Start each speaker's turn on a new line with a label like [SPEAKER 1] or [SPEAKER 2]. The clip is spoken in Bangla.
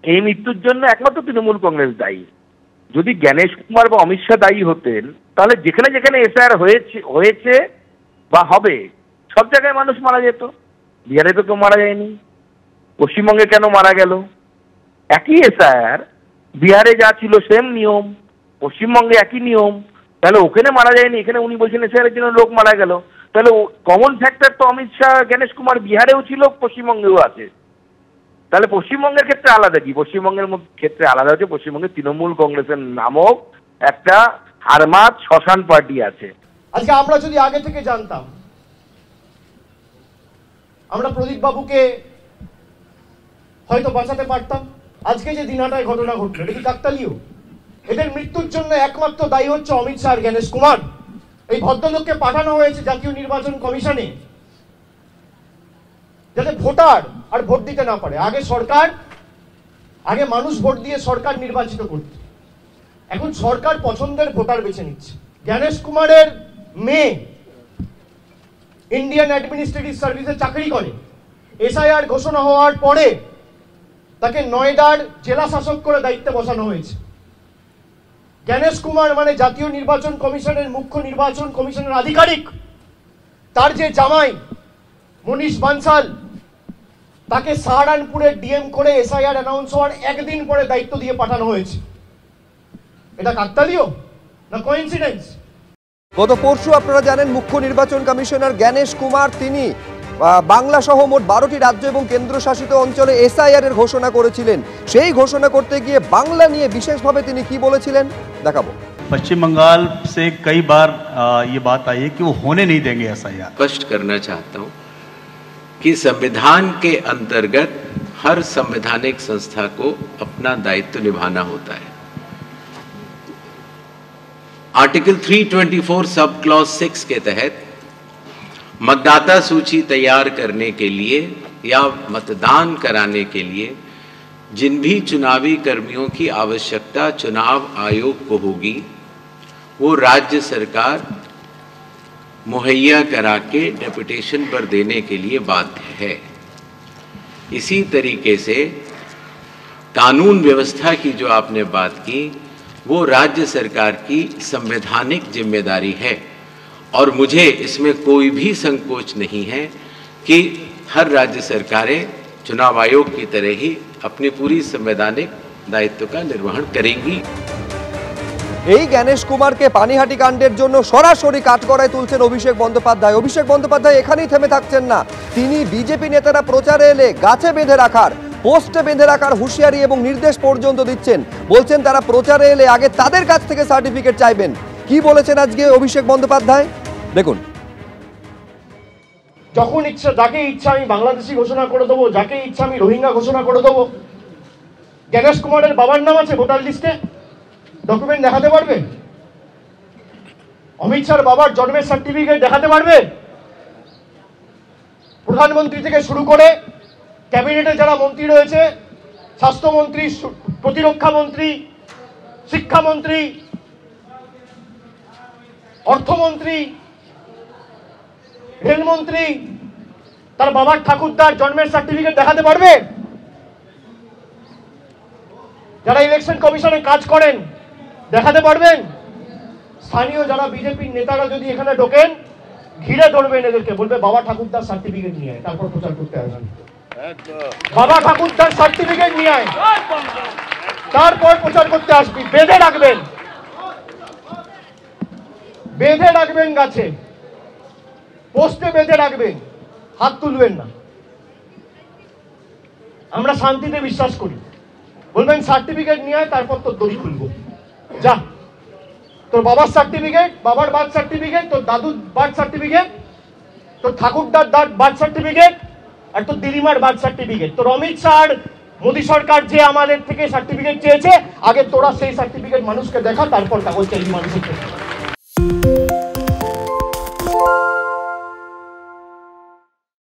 [SPEAKER 1] এই মৃত্যুর জন্য একমাত্র তৃণমূল কংগ্রেস দায়ী। যদি জ্ঞানেশ কুমার বা অমিত শাহ দায়ী হতেন, তাহলে যেখানে যেখানে এসআইআর হয়েছে বা হবে সব জায়গায় মানুষ মারা যেত। বিহারে তো কেউ মারা যায়নি, পশ্চিমবঙ্গে কেন মারা গেল? একই এসআইআর, বিহারে যা ছিল সেম নিয়ম, পশ্চিমবঙ্গে একই নিয়ম, তাহলে ওখানে মারা যায়নি, এখানে উনি বলছেন এসআইআর জন্য লোক মারা গেল। তাহলে কমন ফ্যাক্টর তো অমিত শাহ জ্ঞানেশ কুমার বিহারেও ছিল, পশ্চিমবঙ্গেও আছে। তাহলে পশ্চিমবঙ্গের ক্ষেত্রে আলাদা কি? পশ্চিমবঙ্গের ক্ষেত্রে আলাদা হচ্ছে পশ্চিমবঙ্গে তৃণমূল কংগ্রেসের নামক একটা হারমাত শ্মশান পার্টি আছে।
[SPEAKER 2] আজকে আমরা যদি আগে থেকে জানতাম, আমরা প্রদীপ বাবুকে হয়তো বাঁচাতে পারতাম। আজকে যে দিনহাটায় ঘটনা ঘটলো, এটা কি কাকতালীয়? এদের মৃত্যুর জন্য একমাত্র দায়ী হচ্ছে অমিত শাহ আর জ্ঞানেশ কুমার। এই ভদ্রলোককে পাঠানো হয়েছে জাতীয় নির্বাচন কমিশনে যাতে ভোটার আর ভোট দিতে না পারে। আগে মানুষ ভোট দিয়ে সরকার নির্বাচিত করত, এখন সরকার পছন্দের ভোটার বেছে নিচ্ছে। জ্ঞানেশ কুমারের মেয়ে ইন্ডিয়ান অ্যাডমিনিস্ট্রেটিভ সার্ভিসে চাকরি করে। এসআইআর ঘোষণা হওয়ার পরে তাকে নয়ডার জেলা শাসক করে দায়িত্বে বসানো হয়েছে। জ্ঞানেশ কুমার মানে জাতীয় নির্বাচন কমিশনের মুখ্য নির্বাচন কমিশনের আধিকারিক। তার যে জামাই মনীষ বানসাল, তাকে সাহারানপুরে ডিএম করে এসআইআর অ্যানাউন্স হওয়ার একদিন পরে দায়িত্ব দিয়ে পাঠানো হয়েছে। এটা কাকতালীয় না কোইন্সিডেন্স?
[SPEAKER 3] গত পরশু আপনারা জানেন মুখ্য নির্বাচন কমিশনার জ্ঞানেশ কুমার তিনি বাংলা সহ মোট 12টি রাজ্য এবং কেন্দ্রশাসিত অঞ্চলে এসআইআর এর ঘোষণা করেছিলেন। সেই ঘোষণা করতে গিয়ে বাংলা নিয়ে বিশেষভাবে তিনি কি বলেছিলেন দেখাবো।
[SPEAKER 4] पश्चिम बंगाल से कई बार ये बात आई है कि वो होने नहीं देंगे एसआईआर।
[SPEAKER 5] स्पष्ट करना चाहता हूं कि संविधान के अंतर्गत हर संवैधानिक संस्था को अपना दायित्व निभाना होता है। आर्टिकल 324 सब क्लॉज 6 के तहत मतदाता सूची तैयार करने के लिए या मतदान कराने के लिए जिन भी चुनावी कर्मियों की आवश्यकता चुनाव आयोग को होगी, वो राज्य सरकार मुहैया करा के डेपुटेशन पर देने के लिए बाध्य है। इसी तरीके से कानून व्यवस्था की जो आपने बात की, वो राज्य सरकार की संवैधानिक जिम्मेदारी है और मुझे इसमें कोई भी संकोच नहीं है कि हर राज्य सरकारें चुनाव आयोग की तरह ही अपनी पूरी संवैधानिक दायित्व का निर्वहन करेंगी।
[SPEAKER 3] এই জ্ঞানেশ কুমারকে পানিহাটি কাণ্ডের জন্য সরাসরি কাঠগড়ায় তুলছেন অভিষেক বন্দ্যোপাধ্যায়। অভিষেক বন্দ্যোপাধ্যায় এখানেই থেমে থাকছেন না, তিনি বিজেপি নেতারা প্রচারে এলে গাছে বেঁধে রাখার, পোস্টে বেঁধে রাখার হুঁশিয়ারি এবং নির্দেশ পর্যন্ত দিচ্ছেন। বলছেন তারা প্রচারে এলে আগে তাদের কাছ থেকে সার্টিফিকেট চাইবেন। কি বলেছেন আজকে অভিষেক বন্দ্যোপাধ্যায় দেখুন।
[SPEAKER 2] যখন ইচ্ছা, যাকে ইচ্ছা আমি বাংলাদেশি ঘোষণা করে দেবো, যাকে ইচ্ছা আমি রোহিঙ্গা ঘোষণা করে দেবো। জ্ঞানেশ কুমারের বাবার নাম আছে ভোটার লিস্টে, ডকুমেন্ট দেখাতে পারবে? অমিত শাহর বাবার জন্মের সার্টিফিকেট দেখাতে পারবে? প্রধানমন্ত্রী থেকে শুরু করে ক্যাবিনেটে যারা মন্ত্রী রয়েছে, স্বাস্থ্যমন্ত্রী, প্রতিরক্ষা মন্ত্রী, শিক্ষামন্ত্রী, অর্থমন্ত্রী, রেলমন্ত্রী, তার বাবার ঠাকুরদার জন্মের সার্টিফিকেট দেখাতে পারবে? যারা ইলেকশন কমিশনে কাজ করেন দেখাতে পারবেন? স্থানীয় যারা বিজেপির নেতারা যদি এখানে ঢোকেন, ঘিরে ধরবেন এদেরকে, বলবে বাবা ঠাকুরদার সার্টিফিকেট নিয়ে আয়, তারপর প্রচার করতে আসবেন। বাবা ঠাকুরদার সার্টিফিকেট নিয়ে আয়, তারপর প্রচার করতে আসবি। বেঁধে রাখবেন, বেঁধে রাখবেন গাছে, পোস্টে বেঁধে রাখবেন, হাত তুলবেন না। আমরা শান্তিতে বিশ্বাস করি। বলবেন সার্টিফিকেট নিয়ে আয়, তারপর তোর দড়ি খুলবো। যা, তোর বাবার সার্টিফিকেট, বাবার বার্থ সার্টিফিকেট, তোর দাদুর বার্থ সার্টিফিকেট, তোর ঠাকুরদার বার্থ সার্টিফিকেট, আর তোর দিদিমার বার্থ সার্টিফিকেট। তোর অমিত শাহ, মোদী সরকার যে আমাদের থেকে সার্টিফিকেট চেয়েছে, আগে তোরা সেই সার্টিফিকেট মানুষকে দেখা, তারপর কাগজ চাইবি মানুষের থেকে।